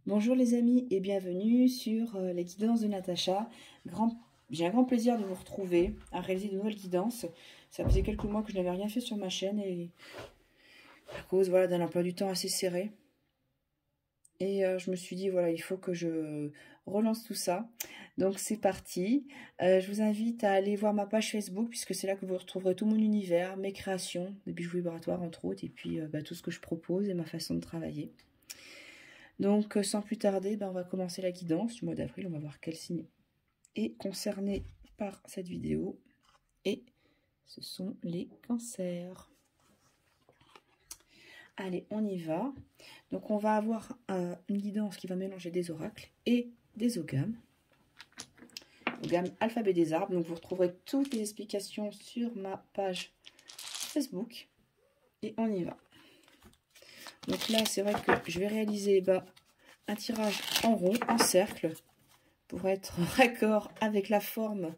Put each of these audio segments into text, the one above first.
Bonjour les amis et bienvenue sur les guidances de Natacha. J'ai un grand plaisir de vous retrouver à réaliser de nouvelles guidances. Ça faisait quelques mois que je n'avais rien fait sur ma chaîne et à cause d'un emploi du temps assez serré. Et je me suis dit voilà, il faut que je relance tout ça. Donc c'est parti. Je vous invite à aller voir ma page Facebook puisque c'est là que vous retrouverez tout mon univers, mes créations, des bijoux vibratoires entre autres, et puis tout ce que je propose et ma façon de travailler. Donc, sans plus tarder, on va commencer la guidance du mois d'avril. On va voir quel signe est concerné par cette vidéo. Et ce sont les cancers. Allez, on y va. Donc, on va avoir une guidance qui va mélanger des oracles et des oghams. Ogham alphabet des arbres. Donc, vous retrouverez toutes les explications sur ma page Facebook. Et on y va. Donc là, c'est vrai que je vais réaliser un tirage en rond, en cercle, pour être raccord avec la forme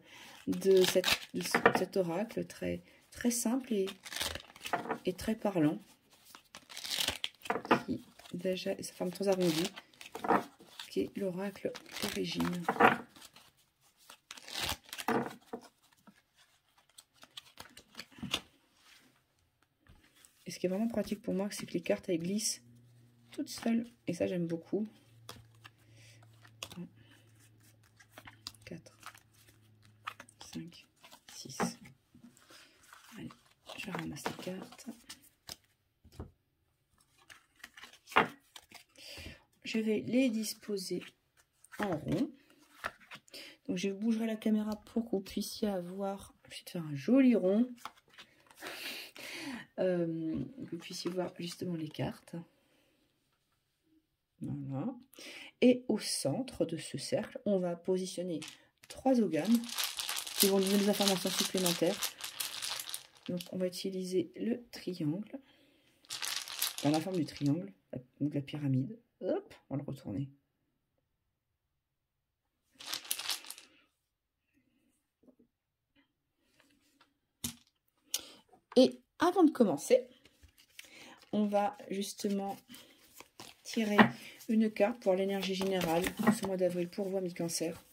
de cet oracle, très simple et très parlant. Qui, déjà, sa forme très arrondie, qui est l'oracle d'origine. Et ce qui est vraiment pratique pour moi, c'est que les cartes, elles glissent toutes seules. Et ça, j'aime beaucoup. 4, 5, 6. Allez, je ramasse les cartes. Je vais les disposer en rond. Donc, je bougerai la caméra pour que vous puissiez avoir... Je vais faire un joli rond. Que vous puissiez voir justement les cartes. Voilà. Et au centre de ce cercle, on va positionner 3 oghams qui vont donner des informations supplémentaires. Donc, on va utiliser le triangle, dans la forme du triangle, donc la pyramide. Hop, on va le retourner. Et avant de commencer, on va justement tirer une carte pour l'énergie générale de ce mois d'avril pour vous, amis cancer,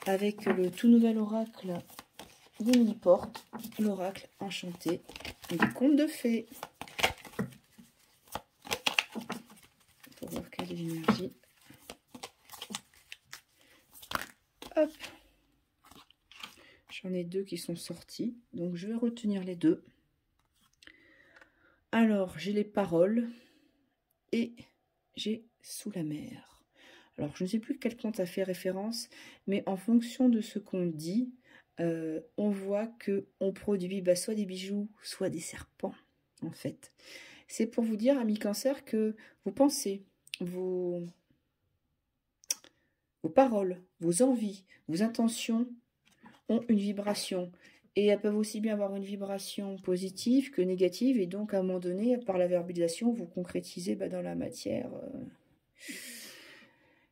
avec le tout nouvel oracle d'Émilie Porte, l'oracle enchanté du conte de fées. Pour voir quelle est l'énergie. Hop. J'en ai 2 qui sont sortis, donc je vais retenir les 2. Alors, j'ai les paroles et j'ai sous la mer. Alors, je ne sais plus quel conte a fait référence, mais en fonction de ce qu'on dit, on voit qu'on produit soit des bijoux, soit des serpents, en fait. C'est pour vous dire, amis cancer, que vos pensées, vos paroles, vos envies, vos intentions ont une vibration. Et elles peuvent aussi bien avoir une vibration positive que négative. Et donc, à un moment donné, par la verbalisation, vous concrétisez dans la matière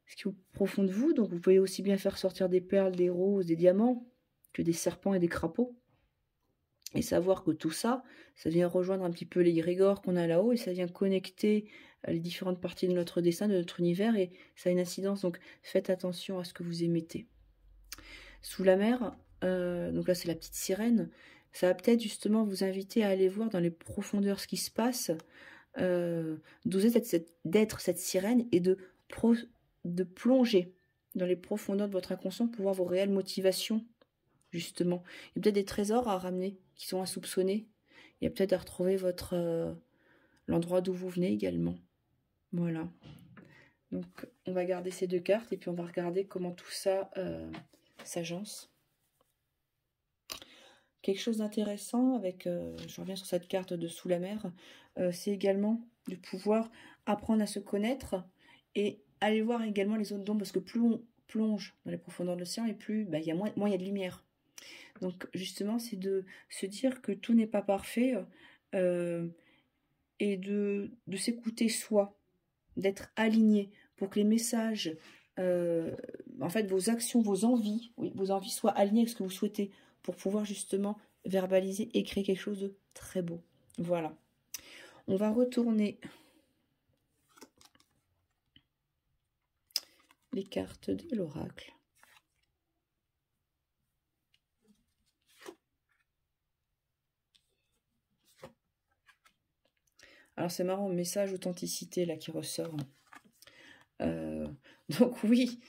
ce qui est au profond de vous. Donc, vous pouvez aussi bien faire sortir des perles, des roses, des diamants, que des serpents et des crapauds. Et savoir que tout ça, ça vient rejoindre un petit peu l'égrégore qu'on a là-haut. Et ça vient connecter les différentes parties de notre dessin, de notre univers. Et ça a une incidence. Donc, faites attention à ce que vous émettez. Sous la mer... donc là c'est la petite sirène, ça va peut-être justement vous inviter à aller voir dans les profondeurs ce qui se passe, d'oser d'être cette sirène et de plonger dans les profondeurs de votre inconscient pour voir vos réelles motivations, justement. Il y a peut-être des trésors à ramener qui sont insoupçonnés, il y a peut-être à retrouver l'endroit d'où vous venez également. Voilà. Donc on va garder ces 2 cartes et puis on va regarder comment tout ça s'agence. Quelque chose d'intéressant avec, je reviens sur cette carte de sous la mer, c'est également de pouvoir apprendre à se connaître et aller voir également les zones d'ombre, parce que plus on plonge dans les profondeurs de l'océan et plus il y a moins il y a de lumière. Donc justement, c'est de se dire que tout n'est pas parfait et de s'écouter soi, d'être aligné pour que les messages, en fait vos actions, vos envies soient alignées avec ce que vous souhaitez, pour pouvoir justement verbaliser et créer quelque chose de très beau. Voilà. On va retourner les cartes de l'oracle. Alors c'est marrant, message authenticité là qui ressort. Donc oui,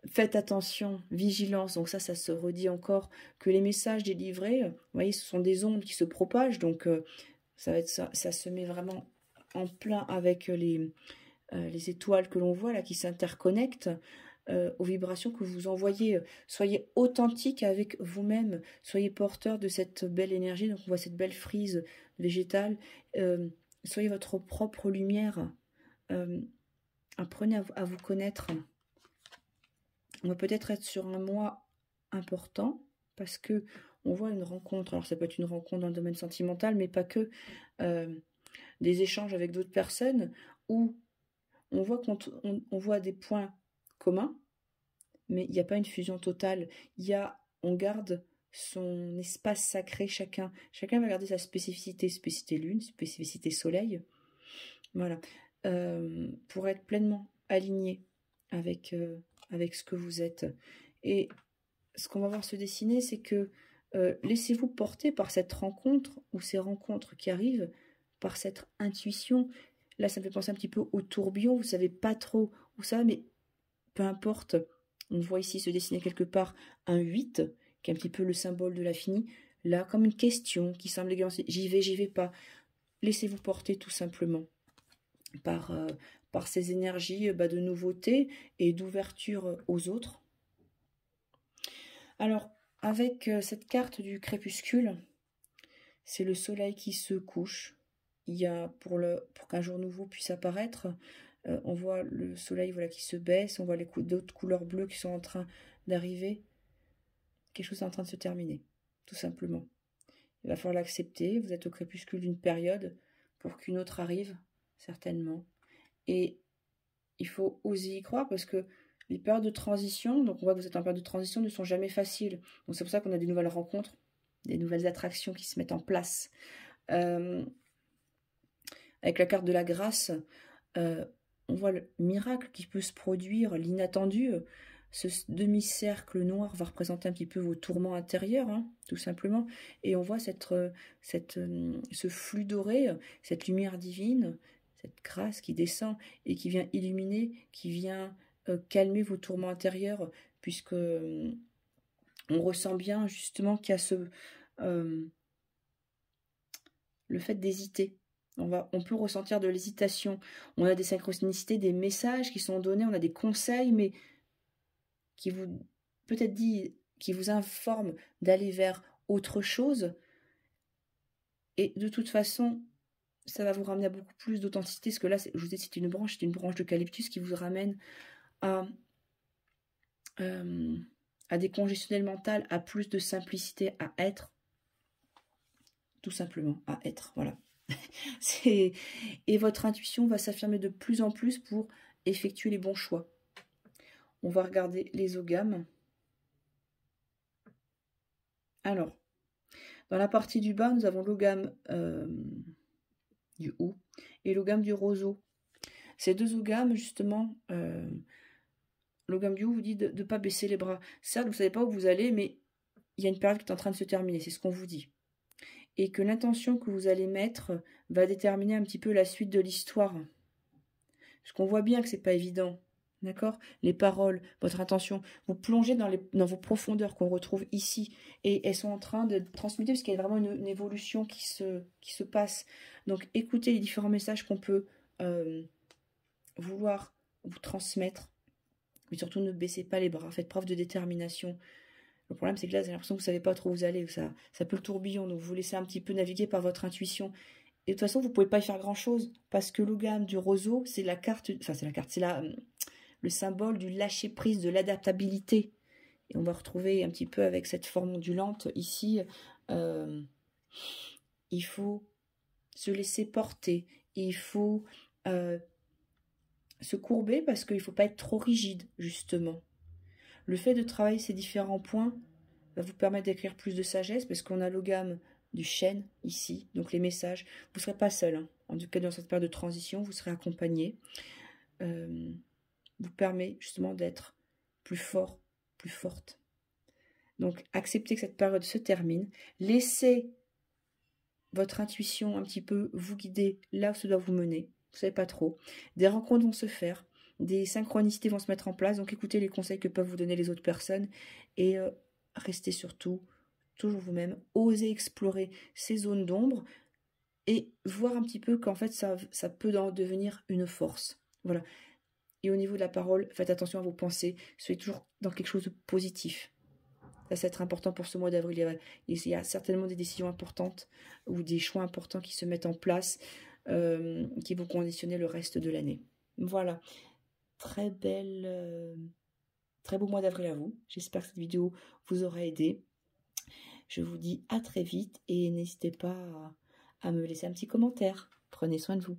faites attention, vigilance. Donc ça se redit encore que les messages délivrés, vous voyez, ce sont des ondes qui se propagent. Donc ça va être ça se met vraiment en plein avec les étoiles que l'on voit là qui s'interconnectent aux vibrations que vous envoyez. Soyez authentique avec vous-même, soyez porteur de cette belle énergie. Donc on voit cette belle frise végétale. Soyez votre propre lumière. Apprenez à vous connaître. On va peut-être être sur un mois important parce que on voit une rencontre. Alors ça peut être une rencontre dans le domaine sentimental, mais pas que. Des échanges avec d'autres personnes où on voit on voit des points communs, mais il n'y a pas une fusion totale. On garde son espace sacré chacun. Chacun va garder sa spécificité lune, spécificité soleil. Voilà. Pour être pleinement aligné avec ce que vous êtes. Et ce qu'on va voir se dessiner, c'est que laissez-vous porter par cette rencontre ou ces rencontres qui arrivent, par cette intuition. Là, ça me fait penser un petit peu au tourbillon. Vous savez pas trop où ça va, mais peu importe. On voit ici se dessiner quelque part un 8, qui est un petit peu le symbole de l'infini. Là, comme une question qui semble également, j'y vais pas. Laissez-vous porter tout simplement par ces énergies de nouveauté et d'ouverture aux autres. Alors, avec cette carte du crépuscule, c'est le soleil qui se couche. Il y a, pour qu'un jour nouveau puisse apparaître, on voit le soleil qui se baisse, on voit d'autres couleurs bleues qui sont en train d'arriver. Quelque chose est en train de se terminer, tout simplement. Il va falloir l'accepter. Vous êtes au crépuscule d'une période pour qu'une autre arrive, certainement. Et il faut oser y croire parce que les périodes de transition, donc on voit que vous êtes en période de transition, ne sont jamais faciles. Donc c'est pour ça qu'on a des nouvelles rencontres, des nouvelles attractions qui se mettent en place. Avec la carte de la grâce, on voit le miracle qui peut se produire, l'inattendu. Ce demi-cercle noir va représenter un petit peu vos tourments intérieurs, tout simplement. Et on voit ce flux doré, cette lumière divine, cette grâce qui descend et qui vient illuminer, qui vient calmer vos tourments intérieurs, puisque on ressent bien justement qu'il y a le fait d'hésiter. On peut ressentir de l'hésitation. On a des synchronicités, des messages qui sont donnés, on a des conseils, mais qui vous qui vous informent d'aller vers autre chose. Et de toute façon, ça va vous ramener à beaucoup plus d'authenticité, parce que là, je vous ai dit, c'est une branche d'eucalyptus qui vous ramène à décongestionnel mental, à plus de simplicité, à être, tout simplement, à être, voilà. Et votre intuition va s'affirmer de plus en plus pour effectuer les bons choix. On va regarder les ogames. Alors, dans la partie du bas, nous avons l'ogame du haut et l'ogame du roseau. Ces deux ogames, justement, l'ogame du haut vous dit de ne pas baisser les bras. Certes, vous ne savez pas où vous allez, mais il y a une période qui est en train de se terminer, c'est ce qu'on vous dit. Et que l'intention que vous allez mettre va déterminer un petit peu la suite de l'histoire. Parce qu'on voit bien que c'est pas évident. D'accord? Les paroles, votre intention, vous plongez dans vos profondeurs qu'on retrouve ici. Et elles sont en train de transmuter parce qu'il y a vraiment une évolution qui se passe. Donc écoutez les différents messages qu'on peut vouloir vous transmettre. Mais surtout ne baissez pas les bras, faites preuve de détermination. Le problème, c'est que là, j'ai l'impression que vous ne savez pas trop où vous allez. Ça peut le tourbillon, donc vous laissez un petit peu naviguer par votre intuition. Et de toute façon, vous ne pouvez pas y faire grand-chose, parce que l'ogame du roseau, c'est le symbole du lâcher-prise, de l'adaptabilité. Et on va retrouver un petit peu avec cette forme ondulante ici. Il faut se laisser porter. Il faut se courber, parce qu'il ne faut pas être trop rigide, justement. Le fait de travailler ces différents points va vous permettre d'écrire plus de sagesse, parce qu'on a l'ogame du chêne ici, donc les messages. Vous ne serez pas seul, en tout cas dans cette période de transition, vous serez accompagné. Vous permet justement d'être plus fort, plus forte. Donc, acceptez que cette période se termine. Laissez votre intuition un petit peu vous guider là où ça doit vous mener. Vous ne savez pas trop. Des rencontres vont se faire. Des synchronicités vont se mettre en place. Donc, écoutez les conseils que peuvent vous donner les autres personnes. Et restez surtout toujours vous-même. Osez explorer ces zones d'ombre. Et voir un petit peu qu'en fait, ça peut devenir une force. Voilà. Et au niveau de la parole, faites attention à vos pensées. Soyez toujours dans quelque chose de positif. Ça, va être important pour ce mois d'avril. Il y a certainement des décisions importantes ou des choix importants qui se mettent en place, qui vont conditionner le reste de l'année. Voilà. Très beau mois d'avril à vous. J'espère que cette vidéo vous aura aidé. Je vous dis à très vite et n'hésitez pas à me laisser un petit commentaire. Prenez soin de vous.